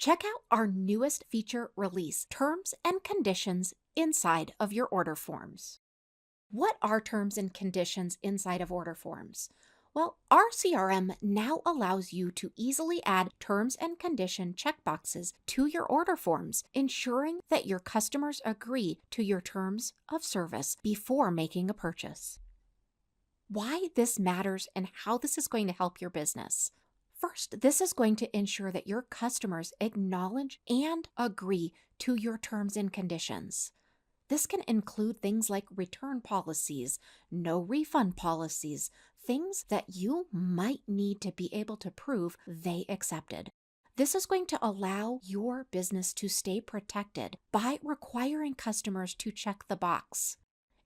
Check out our newest feature release, Terms and Conditions inside of your order forms. What are terms and conditions inside of order forms? Well, our CRM now allows you to easily add terms and condition checkboxes to your order forms, ensuring that your customers agree to your terms of service before making a purchase. Why this matters and how this is going to help your business. First, this is going to ensure that your customers acknowledge and agree to your terms and conditions. This can include things like return policies, no refund policies, things that you might need to be able to prove they accepted. This is going to allow your business to stay protected by requiring customers to check the box.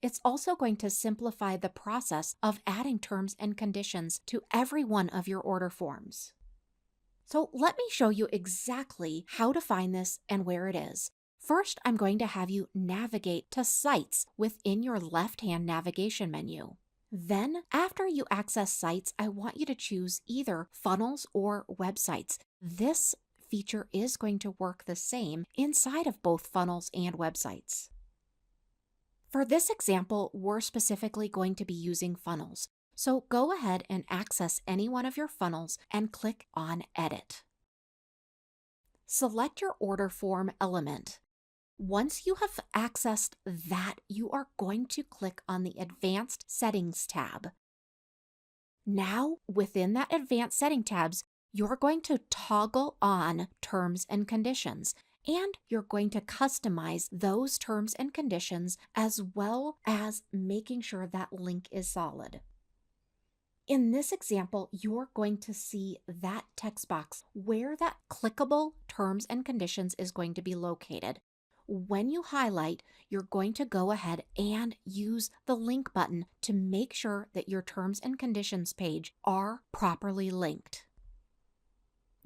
It's also going to simplify the process of adding terms and conditions to every one of your order forms. So let me show you exactly how to find this and where it is. First, I'm going to have you navigate to Sites within your left-hand navigation menu. Then, after you access Sites, I want you to choose either Funnels or Websites. This feature is going to work the same inside of both Funnels and Websites. For this example, we're specifically going to be using Funnels. So go ahead and access any one of your funnels and click on Edit. Select your order form element. Once you have accessed that, you are going to click on the Advanced Settings tab. Now, within that Advanced Setting tabs, you're going to toggle on Terms and Conditions, and you're going to customize those terms and conditions as well as making sure that link is solid. In this example, you're going to see that text box where that clickable terms and conditions is going to be located. When you highlight, you're going to go ahead and use the link button to make sure that your terms and conditions page are properly linked.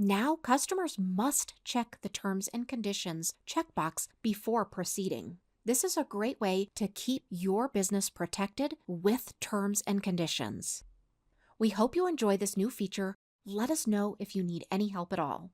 Now, customers must check the terms and conditions checkbox before proceeding. This is a great way to keep your business protected with terms and conditions. We hope you enjoy this new feature. Let us know if you need any help at all.